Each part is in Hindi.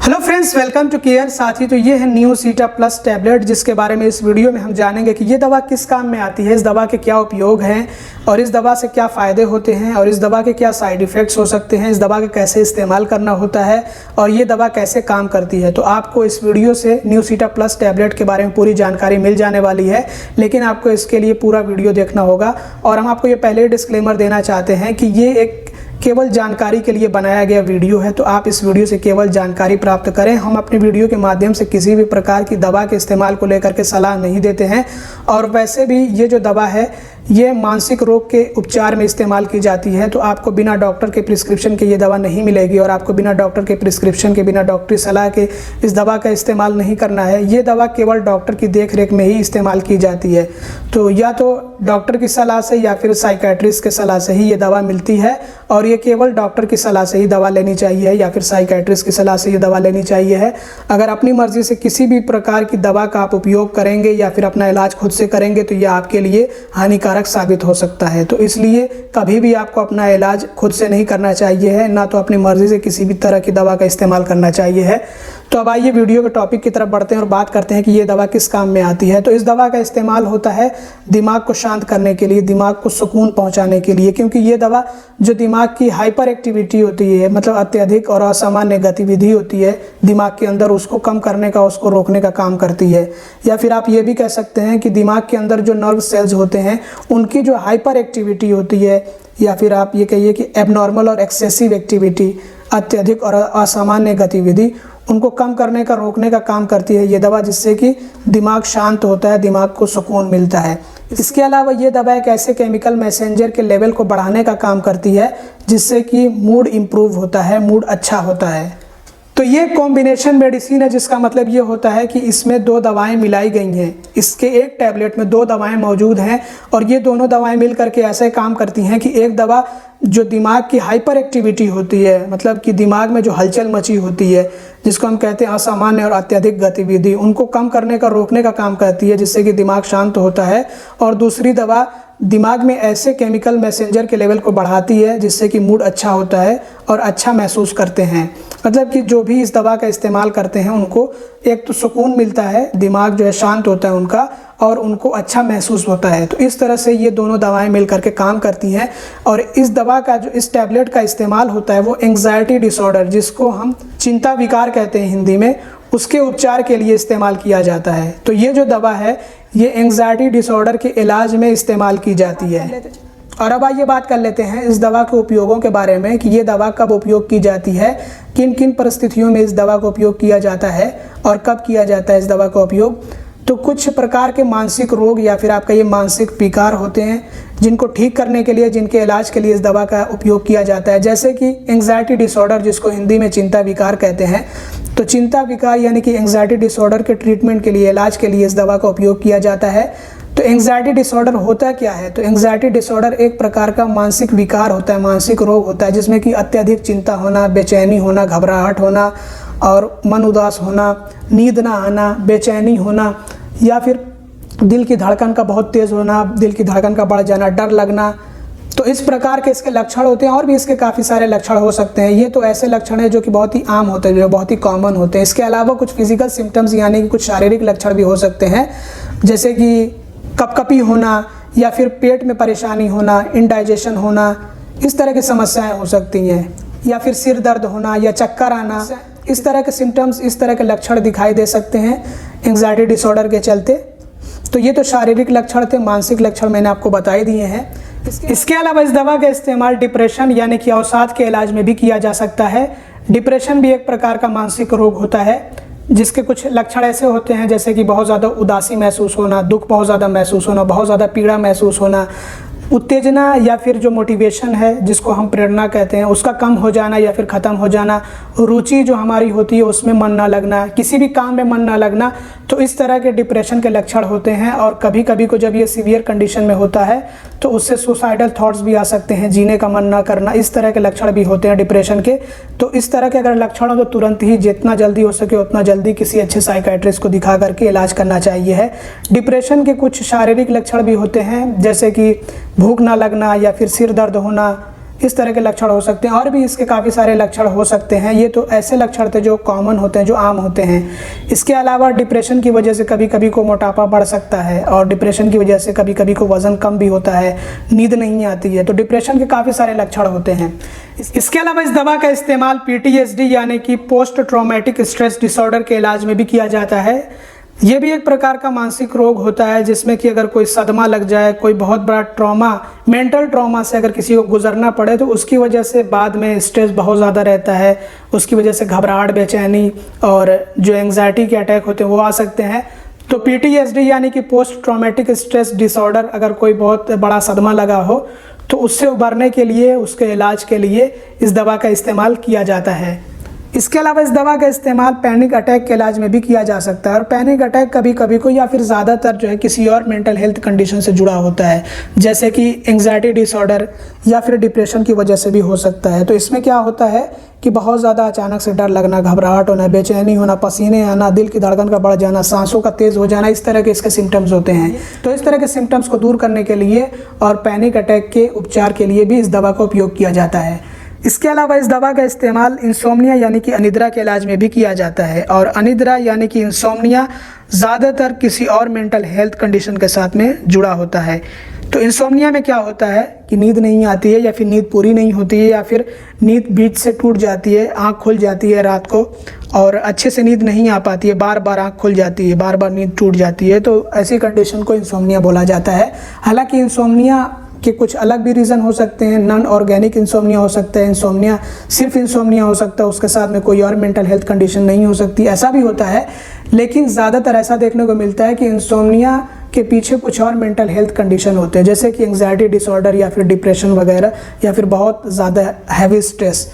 Hello friends, welcome to care. साथी तो ये है न्यू सीटा प्लस टैबलेट, जिसके बारे में इस वीडियो में हम जानेंगे कि ये दवा किस काम में आती है, इस दवा के क्या उपयोग हैं और इस दवा से क्या फ़ायदे होते हैं और इस दवा के क्या साइड इफ़ेक्ट्स हो सकते हैं, इस दवा के कैसे इस्तेमाल करना होता है और ये दवा कैसे काम करती है। तो आपको इस वीडियो से न्यू सीटा प्लस टैबलेट के बारे में पूरी जानकारी मिल जाने वाली है, लेकिन आपको इसके लिए पूरा वीडियो देखना होगा। और हम आपको ये पहले ही डिस्क्लेमर देना चाहते हैं कि ये एक केवल जानकारी के लिए बनाया गया वीडियो है, तो आप इस वीडियो से केवल जानकारी प्राप्त करें। हम अपने वीडियो के माध्यम से किसी भी प्रकार की दवा के इस्तेमाल को लेकर के सलाह नहीं देते हैं। और वैसे भी ये जो दवा है ये मानसिक रोग के उपचार में इस्तेमाल की जाती है, तो आपको बिना डॉक्टर के प्रिस्क्रिप्शन के ये दवा नहीं मिलेगी और आपको बिना डॉक्टर के प्रिस्क्रिप्शन के, बिना डॉक्टरी सलाह के इस दवा का इस्तेमाल नहीं करना है। ये दवा केवल डॉक्टर की देखरेख में ही इस्तेमाल की जाती है, तो या तो डॉक्टर की सलाह से या फिर साइकेट्रिस्ट के सलाह से ही ये दवा मिलती है। और ये केवल डॉक्टर की सलाह से ही दवा लेनी चाहिए या फिर साइकेट्रिस्ट की सलाह से ये दवा लेनी चाहिए है। अगर अपनी मर्जी से किसी भी प्रकार की दवा का आप उपयोग करेंगे या फिर अपना इलाज खुद से करेंगे तो यह आपके लिए हानिकारक साबित हो सकता है। तो इसलिए कभी भी आपको अपना इलाज खुद से नहीं करना चाहिए है, ना तो अपनी मर्जी से किसी भी तरह की दवा का इस्तेमाल करना चाहिए है। तो अब आइए वीडियो के टॉपिक की तरफ बढ़ते हैं और बात करते हैं कि ये दवा किस काम में आती है। तो इस दवा का इस्तेमाल होता है दिमाग को शांत करने के लिए, दिमाग को सुकून पहुंचाने के लिए, क्योंकि ये दवा जो दिमाग की हाइपर एक्टिविटी होती है, मतलब अत्यधिक और असामान्य गतिविधि होती है दिमाग के अंदर, उसको कम करने का, उसको रोकने का काम करती है। या फिर आप ये भी कह सकते हैं कि दिमाग के अंदर जो नर्व सेल्स होते हैं उनकी जो हाइपर एक्टिविटी होती है, या फिर आप ये कहिए कि एबनॉर्मल और एक्सेसिव एक्टिविटी, अत्यधिक और असामान्य गतिविधि, उनको कम करने का, रोकने का काम करती है ये दवा, जिससे कि दिमाग शांत होता है, दिमाग को सुकून मिलता है। इसके अलावा ये दवा एक ऐसे केमिकल मैसेंजर के लेवल को बढ़ाने का काम करती है जिससे कि मूड इम्प्रूव होता है, मूड अच्छा होता है। तो ये कॉम्बिनेशन मेडिसिन है, जिसका मतलब ये होता है कि इसमें दो दवाएं मिलाई गई हैं। इसके एक टैबलेट में दो दवाएं मौजूद हैं और ये दोनों दवाएं मिल करके ऐसे काम करती हैं कि एक दवा जो दिमाग की हाइपर एक्टिविटी होती है, मतलब कि दिमाग में जो हलचल मची होती है, जिसको हम कहते हैं असामान्य और अत्यधिक गतिविधि, उनको कम करने का, रोकने का काम करती है, जिससे कि दिमाग शांत होता है। और दूसरी दवा दिमाग में ऐसे केमिकल मैसेंजर के लेवल को बढ़ाती है जिससे कि मूड अच्छा होता है और अच्छा महसूस करते हैं। मतलब कि जो भी इस दवा का इस्तेमाल करते हैं उनको एक तो सुकून मिलता है, दिमाग जो है शांत होता है उनका, और उनको अच्छा महसूस होता है। तो इस तरह से ये दोनों दवाएं मिल करके काम करती हैं। और इस दवा का जो, इस टैबलेट का इस्तेमाल होता है वो एंग्जाइटी डिसऑर्डर, जिसको हम चिंता विकार कहते हैं हिंदी में, उसके उपचार के लिए इस्तेमाल किया जाता है। तो ये जो दवा है ये एंग्जाइटी डिसऑर्डर के इलाज में इस्तेमाल की जाती है। और अब आइए बात कर लेते हैं इस दवा के उपयोगों के बारे में कि ये दवा कब उपयोग की जाती है, किन किन परिस्थितियों में इस दवा का उपयोग किया जाता है और कब किया जाता है इस दवा का उपयोग। तो कुछ प्रकार के मानसिक रोग या फिर आपका ये मानसिक विकार होते हैं जिनको ठीक करने के लिए, जिनके इलाज के लिए इस दवा का उपयोग किया जाता है, जैसे कि एंग्जाइटी डिसऑर्डर, जिसको हिंदी में चिंता विकार कहते हैं। तो चिंता विकार यानी कि एंग्जाइटी डिसऑर्डर के ट्रीटमेंट के लिए, इलाज के लिए इस दवा का उपयोग किया जाता है। तो एंग्जाइटी डिसऑर्डर होता क्या है? तो एंग्जाइटी डिसऑर्डर एक प्रकार का मानसिक विकार होता है, मानसिक रोग होता है, जिसमें कि अत्यधिक चिंता होना, बेचैनी होना, घबराहट होना और मन उदास होना, नींद ना आना, बेचैनी होना, या फिर दिल की धड़कन का बहुत तेज़ होना, दिल की धड़कन का बढ़ जाना, डर लगना। तो इस प्रकार के इसके लक्षण होते हैं और भी इसके काफ़ी सारे लक्षण हो सकते हैं। ये तो ऐसे लक्षण हैं जो कि बहुत ही आम होते हैं, जो बहुत ही कॉमन होते हैं। इसके अलावा कुछ फिजिकल सिम्टम्स यानी कि कुछ शारीरिक लक्षण भी हो सकते हैं, जैसे कि कपकपी होना या फिर पेट में परेशानी होना, इंडाइजेशन होना, इस तरह की समस्याएं हो सकती हैं, या फिर सिर दर्द होना या चक्कर आना। इस तरह के सिम्टम्स, इस तरह के लक्षण दिखाई दे सकते हैं एंग्जाइटी डिसऑर्डर के चलते। तो ये तो शारीरिक लक्षण थे, मानसिक लक्षण मैंने आपको बता ही दिए हैं। इसके अलावा इस दवा का इस्तेमाल डिप्रेशन यानी कि अवसाद के इलाज में भी किया जा सकता है। डिप्रेशन भी एक प्रकार का मानसिक रोग होता है जिसके कुछ लक्षण ऐसे होते हैं जैसे कि बहुत ज़्यादा उदासी महसूस होना, दुख बहुत ज़्यादा महसूस होना, बहुत ज़्यादा पीड़ा महसूस होना, उत्तेजना या फिर जो मोटिवेशन है जिसको हम प्रेरणा कहते हैं उसका कम हो जाना या फिर ख़त्म हो जाना, रुचि जो हमारी होती है उसमें मन ना लगना, किसी भी काम में मन ना लगना। तो इस तरह के डिप्रेशन के लक्षण होते हैं। और कभी कभी को जब ये सीवियर कंडीशन में होता है तो उससे सुसाइडल थॉट्स भी आ सकते हैं, जीने का मन ना करना, इस तरह के लक्षण भी होते हैं डिप्रेशन के। तो इस तरह के अगर लक्षण हो तो तुरंत ही जितना जल्दी हो सके उतना जल्दी किसी अच्छे साइकियाट्रिस्ट को दिखा करके इलाज करना चाहिए है। डिप्रेशन के कुछ शारीरिक लक्षण भी होते हैं जैसे कि भूख ना लगना या फिर सिर दर्द होना इस तरह के लक्षण हो सकते हैं। और भी इसके काफ़ी सारे लक्षण हो सकते हैं। ये तो ऐसे लक्षण थे जो कॉमन होते हैं, जो आम होते हैं। इसके अलावा डिप्रेशन की वजह से कभी कभी को मोटापा बढ़ सकता है, और डिप्रेशन की वजह से कभी कभी को वज़न कम भी होता है, नींद नहीं आती है। तो डिप्रेशन के काफ़ी सारे लक्षण होते हैं। इसके अलावा इस दवा का इस्तेमाल PTSD यानी कि पोस्ट ट्रॉमेटिक स्ट्रेस डिसऑर्डर के इलाज में भी किया जाता है। ये भी एक प्रकार का मानसिक रोग होता है जिसमें कि अगर कोई सदमा लग जाए, कोई बहुत बड़ा ट्रॉमा, मेंटल ट्रॉमा से अगर किसी को गुजरना पड़े तो उसकी वजह से बाद में स्ट्रेस बहुत ज़्यादा रहता है, उसकी वजह से घबराहट, बेचैनी और जो एंग्जाइटी के अटैक होते हैं वो आ सकते हैं। तो PTSD यानी कि पोस्ट ट्रॉमेटिक स्ट्रेस डिसऑर्डर, अगर कोई बहुत बड़ा सदमा लगा हो तो उससे उबरने के लिए, उसके इलाज के लिए इस दवा का इस्तेमाल किया जाता है। इसके अलावा इस दवा का इस्तेमाल पैनिक अटैक के इलाज में भी किया जा सकता है। और पैनिक अटैक कभी कभी को या फिर ज़्यादातर जो है किसी और मेंटल हेल्थ कंडीशन से जुड़ा होता है, जैसे कि एंग्जाइटी डिसऑर्डर या फिर डिप्रेशन की वजह से भी हो सकता है। तो इसमें क्या होता है कि बहुत ज़्यादा अचानक से डर लगना, घबराहट होना, बेचैनी होना, पसीने आना, दिल की धड़कन का बढ़ जाना, सांसों का तेज़ हो जाना, इस तरह के इसके सिम्टम्स होते हैं। तो इस तरह के सिम्टम्स को दूर करने के लिए और पैनिक अटैक के उपचार के लिए भी इस दवा का उपयोग किया जाता है। इसके अलावा इस दवा का इस्तेमाल इंसोम्निया यानी कि अनिद्रा के इलाज में भी किया जाता है। और अनिद्रा यानी कि इंसोम्निया ज़्यादातर किसी और मेंटल हेल्थ कंडीशन के साथ में जुड़ा होता है। तो इंसोम्निया में क्या होता है कि नींद नहीं आती है, या फिर नींद पूरी नहीं होती है, या फिर नींद बीच से टूट जाती है, आँख खुल जाती है रात को और अच्छे से नींद नहीं आ पाती है, बार बार आँख खुल जाती है, बार बार नींद टूट जाती है। तो ऐसी कंडीशन को इंसोम्निया बोला जाता है। हालांकि इंसोम्निया के कुछ अलग भी रीज़न हो सकते हैं। नॉन ऑर्गेनिक इंसोम्निया हो सकता है, इंसोम्निया सिर्फ इंसोम्निया हो सकता है, उसके साथ में कोई और मेंटल हेल्थ कंडीशन नहीं हो सकती, ऐसा भी होता है। लेकिन ज़्यादातर ऐसा देखने को मिलता है कि इंसोम्निया के पीछे कुछ और मेंटल हेल्थ कंडीशन होते हैं, जैसे कि एंग्जाइटी डिसऑर्डर या फिर डिप्रेशन वगैरह, या फिर बहुत ज़्यादा हैवी स्ट्रेस।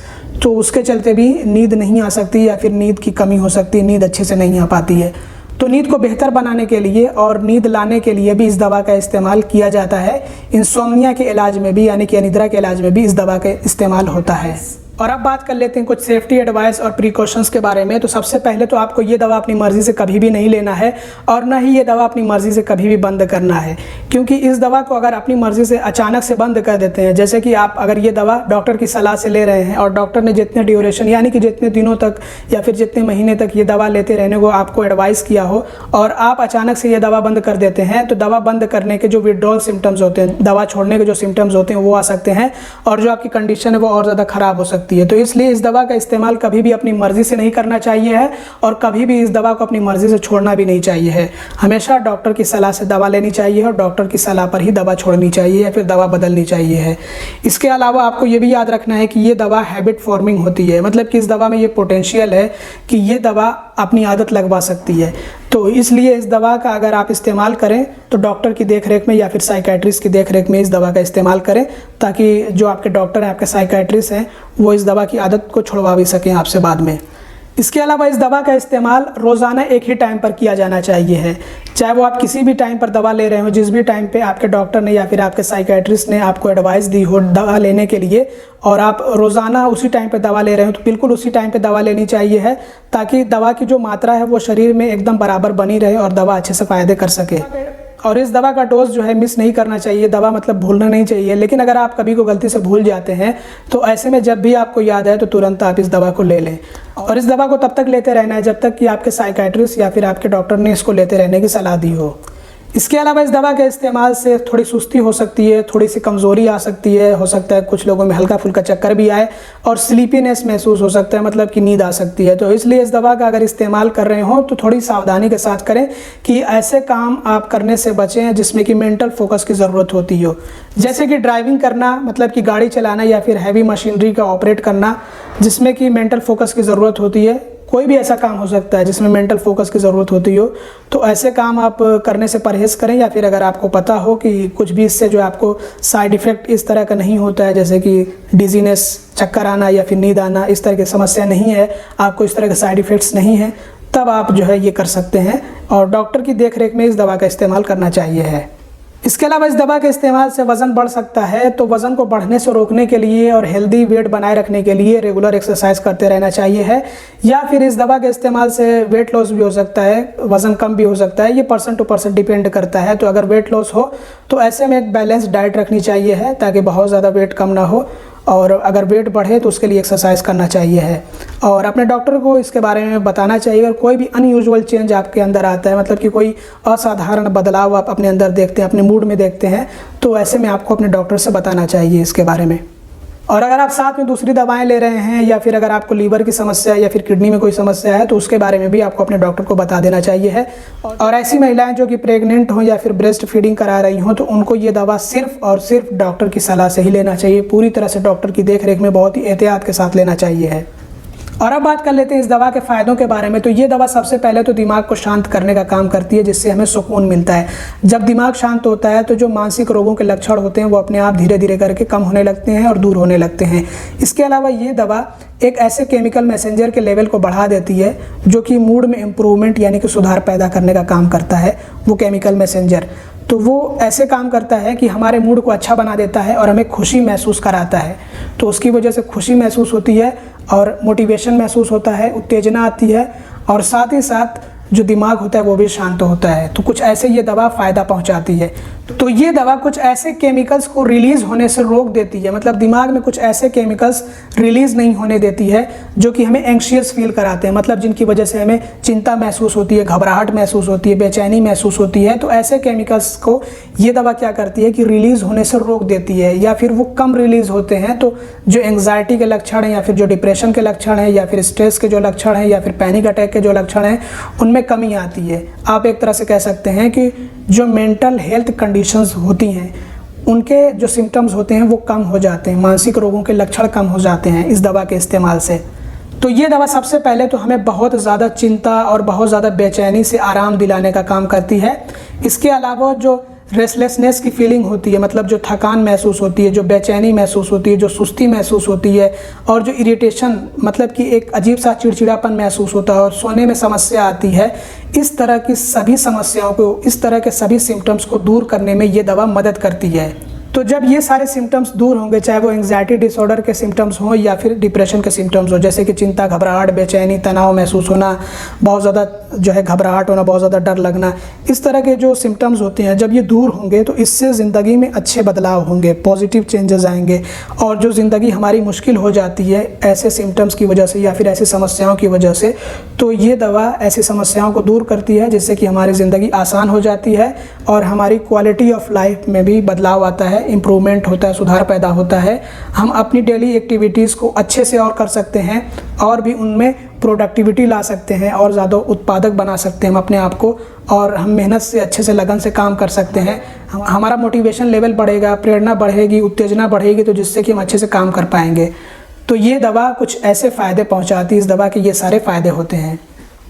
तो उसके चलते भी नींद नहीं आ सकती या फिर नींद की कमी हो सकती है, नींद अच्छे से नहीं आ पाती है। तो नींद को बेहतर बनाने के लिए और नींद लाने के लिए भी इस दवा का इस्तेमाल किया जाता है। इंसोम्निया के इलाज में भी यानी कि अनिद्रा के इलाज में भी इस दवा का इस्तेमाल होता है। और अब बात कर लेते हैं कुछ सेफ्टी एडवाइस और प्रिकॉशंस के बारे में। तो सबसे पहले तो आपको ये दवा अपनी मर्ज़ी से कभी भी नहीं लेना है, और ना ही ये दवा अपनी मर्ज़ी से कभी भी बंद करना है। क्योंकि इस दवा को अगर अपनी मर्ज़ी से अचानक से बंद कर देते हैं, जैसे कि आप अगर ये दवा डॉक्टर की सलाह से ले रहे हैं और डॉक्टर ने जितने ड्यूरेशन यानी कि जितने दिनों तक या फिर जितने महीने तक ये दवा लेते रहने को आपको एडवाइस किया हो, और आप अचानक से ये दवा बंद कर देते हैं, तो दवा बंद करने के जो विड्रॉल सिम्टम्स होते हैं, दवा छोड़ने के जो सिम्टम्स होते हैं वो आ सकते हैं, और जो आपकी कंडीशन है वो और ज़्यादा ख़राब हो सकती है। तो इसलिए इस दवा का इस्तेमाल कभी भी अपनी मर्ज़ी से नहीं करना चाहिए है, और कभी भी इस दवा को अपनी मर्ज़ी से छोड़ना भी नहीं चाहिए है। हमेशा डॉक्टर की सलाह से दवा लेनी चाहिए और डॉक्टर की सलाह पर ही दवा छोड़नी चाहिए या फिर दवा बदलनी चाहिए है। इसके अलावा आपको ये भी याद रखना है कि ये दवा हैबिट फॉर्मिंग होती है, मतलब कि इस दवा में ये पोटेंशियल है कि ये दवा अपनी आदत लगवा सकती है। तो इसलिए इस दवा का अगर आप इस्तेमाल करें तो डॉक्टर की देखरेख में या फिर साइकेट्रिस्ट की देखरेख में इस दवा का इस्तेमाल करें, ताकि जो आपके डॉक्टर हैं, आपके साइकेट्रिस्ट हैं, वो इस दवा की आदत को छुड़वा भी सकें आपसे बाद में। इसके अलावा इस दवा का इस्तेमाल रोज़ाना एक ही टाइम पर किया जाना चाहिए है। चाहे वो आप किसी भी टाइम पर दवा ले रहे हो, जिस भी टाइम पे आपके डॉक्टर ने या फिर आपके साइकेट्रिस्ट ने आपको एडवाइस दी हो दवा लेने के लिए, और आप रोज़ाना उसी टाइम पे दवा ले रहे हो, तो बिल्कुल उसी टाइम पे दवा लेनी चाहिए है, ताकि दवा की जो मात्रा है वो शरीर में एकदम बराबर बनी रहे और दवा अच्छे से फ़ायदे कर सके। और इस दवा का डोज जो है मिस नहीं करना चाहिए, दवा मतलब भूलना नहीं चाहिए। लेकिन अगर आप कभी को गलती से भूल जाते हैं तो ऐसे में जब भी आपको याद आए तो तुरंत आप इस दवा को ले लें। और इस दवा को तब तक लेते रहना है जब तक कि आपके साइकेट्रिस्ट या फिर आपके डॉक्टर ने इसको लेते रहने की सलाह दी हो। इसके अलावा इस दवा के इस्तेमाल से थोड़ी सुस्ती हो सकती है, थोड़ी सी कमज़ोरी आ सकती है, हो सकता है कुछ लोगों में हल्का फुल्का चक्कर भी आए, और स्लीपीनेस महसूस हो सकता है, मतलब कि नींद आ सकती है। तो इसलिए इस दवा का अगर इस्तेमाल कर रहे हो तो थोड़ी सावधानी के साथ करें कि ऐसे काम आप करने से बचें जिसमें कि मेंटल फोकस की ज़रूरत होती हो, जैसे कि ड्राइविंग करना, मतलब कि गाड़ी चलाना, या फिर हैवी मशीनरी का ऑपरेट करना जिसमें कि मेंटल फोकस की ज़रूरत होती है। कोई भी ऐसा काम हो सकता है जिसमें मेंटल फोकस की ज़रूरत होती हो, तो ऐसे काम आप करने से परहेज़ करें। या फिर अगर आपको पता हो कि कुछ भी इससे जो आपको साइड इफ़ेक्ट इस तरह का नहीं होता है, जैसे कि डिजीनेस, चक्कर आना या फिर नींद आना, इस तरह की समस्या नहीं है, आपको इस तरह के साइड इफ़ेक्ट्स नहीं हैं, तब आप जो है ये कर सकते हैं, और डॉक्टर की देखरेख में इस दवा का इस्तेमाल करना चाहिए है। इसके अलावा इस दवा के इस्तेमाल से वज़न बढ़ सकता है, तो वज़न को बढ़ने से रोकने के लिए और हेल्दी वेट बनाए रखने के लिए रेगुलर एक्सरसाइज करते रहना चाहिए है। या फिर इस दवा के इस्तेमाल से वेट लॉस भी हो सकता है, वज़न कम भी हो सकता है, ये पर्सन टू पर्सन डिपेंड करता है। तो अगर वेट लॉस हो तो ऐसे में एक बैलेंस डाइट रखनी चाहिए है, ताकि बहुत ज़्यादा वेट कम ना हो और अगर वेट बढ़े तो उसके लिए एक्सरसाइज करना चाहिए है, और अपने डॉक्टर को इसके बारे में बताना चाहिए। और कोई भी अनयूजुअल चेंज आपके अंदर आता है, मतलब कि कोई असाधारण बदलाव आप अपने अंदर देखते हैं, अपने मूड में देखते हैं, तो ऐसे में आपको अपने डॉक्टर से बताना चाहिए इसके बारे में। और अगर आप साथ में दूसरी दवाएं ले रहे हैं, या फिर अगर आपको लीवर की समस्या है या फिर किडनी में कोई समस्या है, तो उसके बारे में भी आपको अपने डॉक्टर को बता देना चाहिए है। और ऐसी महिलाएं जो कि प्रेग्नेंट हों या फिर ब्रेस्ट फीडिंग करा रही हों, तो उनको ये दवा सिर्फ और सिर्फ डॉक्टर की सलाह से ही लेना चाहिए। पूरी तरह से डॉक्टर की देखरेख में बहुत ही एहतियात के साथ लेना चाहिए है। और अब बात कर लेते हैं इस दवा के फ़ायदों के बारे में। तो ये दवा सबसे पहले तो दिमाग को शांत करने का काम करती है, जिससे हमें सुकून मिलता है। जब दिमाग शांत होता है तो जो मानसिक रोगों के लक्षण होते हैं वो अपने आप धीरे धीरे करके कम होने लगते हैं और दूर होने लगते हैं। इसके अलावा ये दवा एक ऐसे केमिकल मैसेंजर के लेवल को बढ़ा देती है जो कि मूड में इम्प्रूवमेंट यानी कि सुधार पैदा करने का काम करता है। वो केमिकल मैसेंजर तो वो ऐसे काम करता है कि हमारे मूड को अच्छा बना देता है और हमें खुशी महसूस कराता है। तो उसकी वजह से खुशी महसूस होती है और मोटिवेशन महसूस होता है, उत्तेजना आती है, और साथ ही साथ जो दिमाग होता है वो भी शांत होता है। तो कुछ ऐसे ये दवा फ़ायदा पहुंचाती है। तो ये दवा कुछ ऐसे केमिकल्स को रिलीज़ होने से रोक देती है, मतलब दिमाग में कुछ ऐसे केमिकल्स रिलीज़ नहीं होने देती है जो कि हमें एंग्शियस फील कराते हैं, मतलब जिनकी वजह से हमें चिंता महसूस होती है, घबराहट महसूस होती है, बेचैनी महसूस होती है। तो ऐसे केमिकल्स को ये दवा क्या करती है कि रिलीज़ होने से रोक देती है, या फिर वो कम रिलीज़ होते हैं। तो जो एंग्जाइटी के लक्षण हैं, या फिर जो डिप्रेशन के लक्षण हैं, या फिर स्ट्रेस के जो लक्षण हैं, या फिर पैनिक अटैक के जो लक्षण हैं, उनमें कमी आती है। आप एक तरह से कह सकते हैं कि जो मेंटल हेल्थ कंडीशंस होती हैं उनके जो सिम्टम्स होते हैं वो कम हो जाते हैं, मानसिक रोगों के लक्षण कम हो जाते हैं इस दवा के इस्तेमाल से। तो ये दवा सबसे पहले तो हमें बहुत ज़्यादा चिंता और बहुत ज़्यादा बेचैनी से आराम दिलाने का काम करती है। इसके अलावा जो रेस्टलेसनेस की फीलिंग होती है, मतलब जो थकान महसूस होती है, जो बेचैनी महसूस होती है, जो सुस्ती महसूस होती है, और जो इरिटेशन मतलब कि एक अजीब सा चिड़चिड़ापन महसूस होता है और सोने में समस्या आती है, इस तरह की सभी समस्याओं को, इस तरह के सभी सिम्टम्स को दूर करने में ये दवा मदद करती है। तो जब ये सारे सिम्टम्स दूर होंगे, चाहे वो एंग्जाइटी डिसऑर्डर के सिम्टम्स हों या फिर डिप्रेशन के सिम्टम्स हो, जैसे कि चिंता, घबराहट, बेचैनी, तनाव महसूस होना, बहुत ज़्यादा जो है घबराहट होना, बहुत ज़्यादा डर लगना, इस तरह के जो सिम्टम्स होते हैं जब ये दूर होंगे तो इससे ज़िंदगी में अच्छे बदलाव होंगे, पॉजिटिव चेंजेस आएंगे। और जो ज़िंदगी हमारी मुश्किल हो जाती है ऐसे सिम्टम्स की वजह से या फिर ऐसी समस्याओं की वजह से, तो ये दवा ऐसी समस्याओं को दूर करती है, जिससे कि हमारी ज़िंदगी आसान हो जाती है और हमारी क्वालिटी ऑफ लाइफ में भी बदलाव आता है, इम्प्रूवमेंट होता है, सुधार पैदा होता है। हम अपनी डेली एक्टिविटीज़ को अच्छे से और कर सकते हैं और भी उनमें प्रोडक्टिविटी ला सकते हैं और ज़्यादा उत्पादक बना सकते हैं हम अपने आप को, और हम मेहनत से अच्छे से लगन से काम कर सकते हैं। हमारा मोटिवेशन लेवल बढ़ेगा, प्रेरणा बढ़ेगी, उत्तेजना बढ़ेगी, तो जिससे कि हम अच्छे से काम कर पाएंगे। तो ये दवा कुछ ऐसे फ़ायदे पहुँचाती है, इस दवा के ये सारे फ़ायदे होते हैं।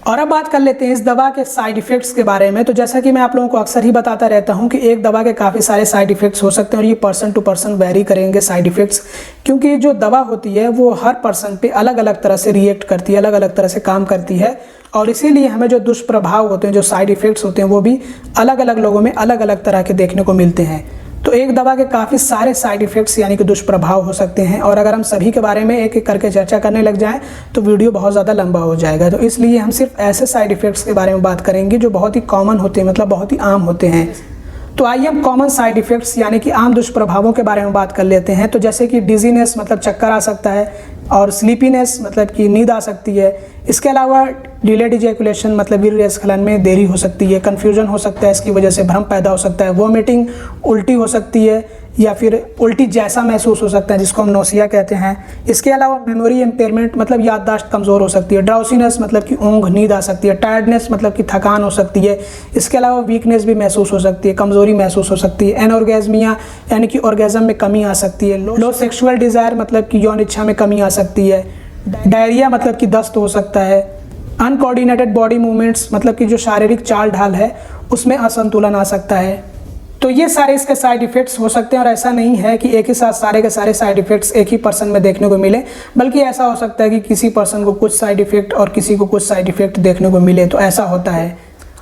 और अब बात कर लेते हैं इस दवा के साइड इफ़ेक्ट्स के बारे में। तो जैसा कि मैं आप लोगों को अक्सर ही बताता रहता हूं कि एक दवा के काफ़ी सारे साइड इफ़ेक्ट्स हो सकते हैं और ये पर्सन टू पर्सन वेरी करेंगे साइड इफ़ेक्ट्स, क्योंकि जो दवा होती है वो हर पर्सन पे अलग अलग तरह से रिएक्ट करती है, अलग अलग तरह से काम करती है, और इसीलिए हमें जो दुष्प्रभाव होते हैं, जो साइड इफ़ेक्ट्स होते हैं, वो भी अलग अलग लोगों में अलग अलग तरह के देखने को मिलते हैं। तो एक दवा के काफ़ी सारे साइड इफ़ेक्ट्स यानी कि दुष्प्रभाव हो सकते हैं, और अगर हम सभी के बारे में एक एक करके चर्चा करने लग जाएं तो वीडियो बहुत ज़्यादा लंबा हो जाएगा। तो इसलिए हम सिर्फ ऐसे साइड इफ़ेक्ट्स के बारे में बात करेंगे जो बहुत ही कॉमन होते हैं, मतलब बहुत ही आम होते हैं। तो आइए हम कॉमन साइड इफ़ेक्ट्स यानी कि आम दुष्प्रभावों के बारे में बात कर लेते हैं। तो जैसे कि डिजीनेस मतलब चक्कर आ सकता है, और स्लीपीनेस मतलब कि नींद आ सकती है। इसके अलावा डिलेड इजैकुलेशन मतलब वीर्य स्खलन में देरी हो सकती है, कन्फ्यूजन हो सकता है, इसकी वजह से भ्रम पैदा हो सकता है, वोमिटिंग उल्टी हो सकती है या फिर उल्टी जैसा महसूस हो सकता है जिसको हम नोसिया कहते हैं। इसके अलावा मेमोरी इम्पेयरमेंट मतलब याददाश्त कमज़ोर हो सकती है, ड्राउसीनेस मतलब कि ऊँघ नींद आ सकती है, टायर्डनेस मतलब कि थकान हो सकती है। इसके अलावा वीकनेस भी महसूस हो सकती है, कमज़ोरी महसूस हो सकती है, एनऑर्गेज़मिया यानी कि ऑर्गेज़म में कमी आ सकती है, लो सेक्सुअल डिज़ायर मतलब कि यौन इच्छा में कमी आ सकती है, डायरिया मतलब कि दस्त हो सकता है, अनकोऑर्डिनेटेड बॉडी मूवमेंट्स मतलब कि जो शारीरिक चाल ढाल है उसमें असंतुलन आ सकता है। तो ये सारे इसके साइड इफ़ेक्ट्स हो सकते हैं, और ऐसा नहीं है कि एक ही साथ सारे के सारे साइड इफ़ेक्ट्स एक ही पर्सन में देखने को मिले, बल्कि ऐसा हो सकता है कि किसी पर्सन को कुछ साइड इफ़ेक्ट और किसी को कुछ साइड इफ़ेक्ट देखने को मिले। तो ऐसा होता है।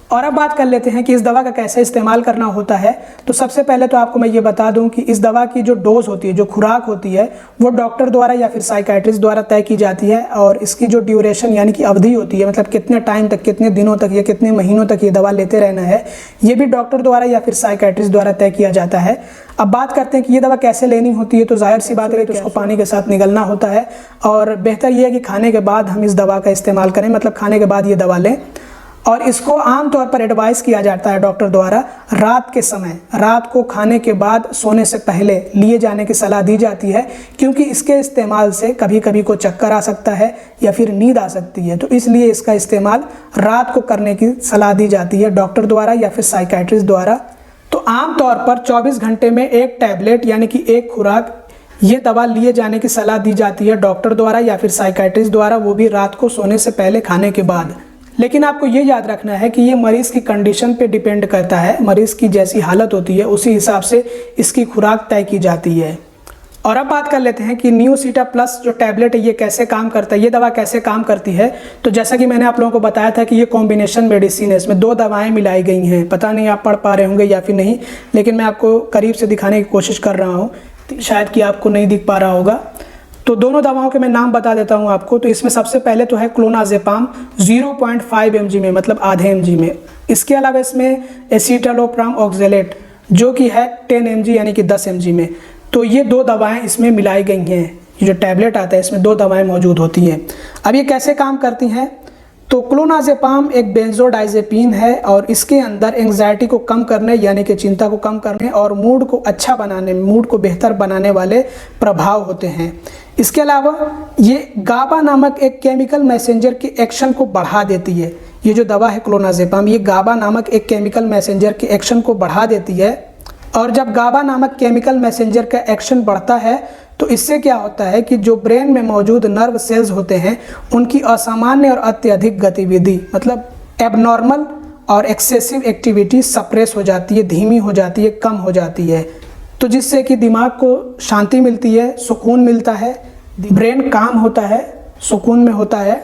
और अब बात कर लेते हैं कि इस दवा का कैसे इस्तेमाल करना होता है। तो सबसे पहले तो आपको मैं ये बता दूं कि इस दवा की जो डोज होती है, जो खुराक होती है, वो डॉक्टर द्वारा या फिर साइकाइट्रिस्ट द्वारा तय की जाती है। और इसकी जो ड्यूरेशन यानी कि अवधि होती है, मतलब कितने टाइम तक, कितने दिनों तक या कितने महीनों तक ये दवा लेते रहना है, ये भी डॉक्टर द्वारा या फिर साइकाइट्रिस्ट द्वारा तय किया जाता है। अब बात करते हैं कि ये दवा कैसे लेनी होती है। तो जाहिर सी बात है कि उसको पानी के साथ निगलना होता है और बेहतर ये है कि खाने के बाद हम इस दवा का इस्तेमाल करें, मतलब खाने के बाद ये दवा लें। और इसको आमतौर पर एडवाइस किया जाता है डॉक्टर द्वारा रात के समय, रात को खाने के बाद सोने से पहले लिए जाने की सलाह दी जाती है, क्योंकि इसके इस्तेमाल से कभी कभी को चक्कर आ सकता है या फिर नींद आ सकती है। तो इसलिए इसका इस्तेमाल रात को करने की सलाह दी जाती है डॉक्टर द्वारा या फिर साइकाइट्रिस्ट द्वारा। तो आमतौर पर 24 घंटे में एक टैबलेट यानी कि एक खुराक ये दवा लिए जाने की सलाह दी जाती है डॉक्टर द्वारा या फिर साइकाइट्रिस्ट द्वारा, वो भी रात को सोने से पहले खाने के बाद। लेकिन आपको ये याद रखना है कि ये मरीज़ की कंडीशन पे डिपेंड करता है, मरीज़ की जैसी हालत होती है उसी हिसाब से इसकी खुराक तय की जाती है। और अब बात कर लेते हैं कि न्यूसीटा प्लस जो टैबलेट है ये कैसे काम करता है, ये दवा कैसे काम करती है। तो जैसा कि मैंने आप लोगों को बताया था कि ये कॉम्बिनेशन मेडिसिन है, इसमें 2 दवाएं मिलाई गई हैं। पता नहीं आप पढ़ पा रहे होंगे या फिर नहीं, लेकिन मैं आपको करीब से दिखाने की कोशिश कर रहा हूँ, शायद कि आपको नहीं दिख पा रहा होगा। तो दोनों दवाओं के मैं नाम बता देता हूं आपको। तो इसमें सबसे पहले तो है क्लोनाजेपाम 0.5 mg में, मतलब आधे mg में। इसके अलावा इसमें एसिटालोप्राम ऑक्जेलेट जो कि है 10 mg यानी कि 10 mg में। तो ये 2 दवाएं इसमें मिलाई गई हैं। ये जो टैबलेट आता है इसमें 2 दवाएं मौजूद होती हैं। अब ये कैसे काम करती हैं? तो क्लोनाजेपाम एक बेंजोडाइजेपिन है और इसके अंदर एंग्जाइटी को कम करने यानी कि चिंता को कम करने और मूड को अच्छा बनाने, मूड को बेहतर बनाने वाले प्रभाव होते हैं। इसके अलावा ये गाबा नामक एक केमिकल मैसेंजर के एक्शन को बढ़ा देती है। ये जो दवा है क्लोनाजेपाम, ये गाबा नामक एक केमिकल मैसेंजर के एक्शन को बढ़ा देती है। और जब गाबा नामक केमिकल मैसेंजर का एक्शन बढ़ता है तो इससे क्या होता है कि जो ब्रेन में मौजूद नर्व सेल्स होते हैं उनकी असामान्य और अत्यधिक गतिविधि, मतलब एबनॉर्मल और एक्सेसिव एक्टिविटी सप्रेस हो जाती है, धीमी हो जाती है, कम हो जाती है। तो जिससे कि दिमाग को शांति मिलती है, सुकून मिलता है, ब्रेन काम होता है, सुकून में होता है।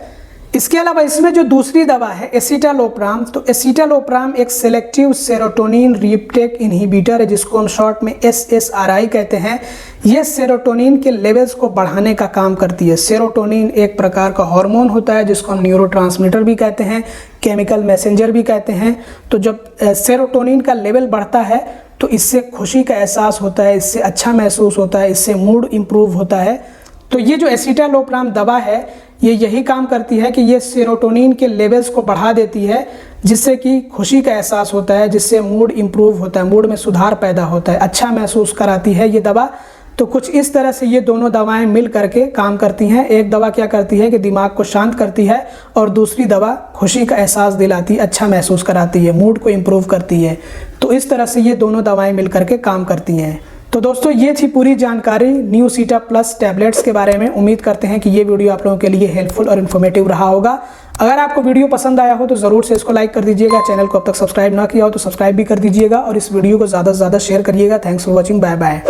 इसके अलावा इसमें जो दूसरी दवा है एसिटालोप्राम, तो एसिटालोप्राम एक सेलेक्टिव सेरोटोनिन रीअपटेक इनहिबिटर है, जिसको हम शॉर्ट में SSRI कहते हैं। यह सेरोटोनिन के लेवल्स को बढ़ाने का काम करती है। सेरोटोनिन एक प्रकार का हार्मोन होता है जिसको हम न्यूरोट्रांसमीटर भी कहते हैं, केमिकल मैसेंजर भी कहते हैं। तो जब सेरोटोनिन का लेवल बढ़ता है तो इससे खुशी का एहसास होता है, इससे अच्छा महसूस होता है, इससे मूड इम्प्रूव होता है। तो ये जो एसिटालोप्राम दवा है ये यही काम करती है कि ये सेरोटोनिन के लेवल्स को बढ़ा देती है, जिससे कि खुशी का एहसास होता है, जिससे मूड इम्प्रूव होता है, मूड में सुधार पैदा होता है, अच्छा महसूस कराती है ये दवा। तो कुछ इस तरह से ये दोनों दवाएं मिल करके काम करती हैं। एक दवा क्या करती है कि दिमाग को शांत करती है और दूसरी दवा खुशी का एहसास दिलाती, अच्छा महसूस कराती है, मूड को इम्प्रूव करती है। तो इस तरह से ये दोनों दवाएं मिल करके काम करती हैं। तो दोस्तों ये थी पूरी जानकारी न्यूसीटा प्लस टैबलेट्स के बारे में। उम्मीद करते हैं कि ये वीडियो आप लोगों के लिए हेल्पफुल और इन्फॉर्मेटिव रहा होगा। अगर आपको वीडियो पसंद आया हो तो ज़रूर से इसको लाइक कर दीजिएगा। चैनल को अब तक सब्सक्राइब ना किया हो तो सब्सक्राइब भी कर दीजिएगा और इस वीडियो को ज़्यादा से ज़्यादा शेयर करिएगा। Thanks for watching, bye bye.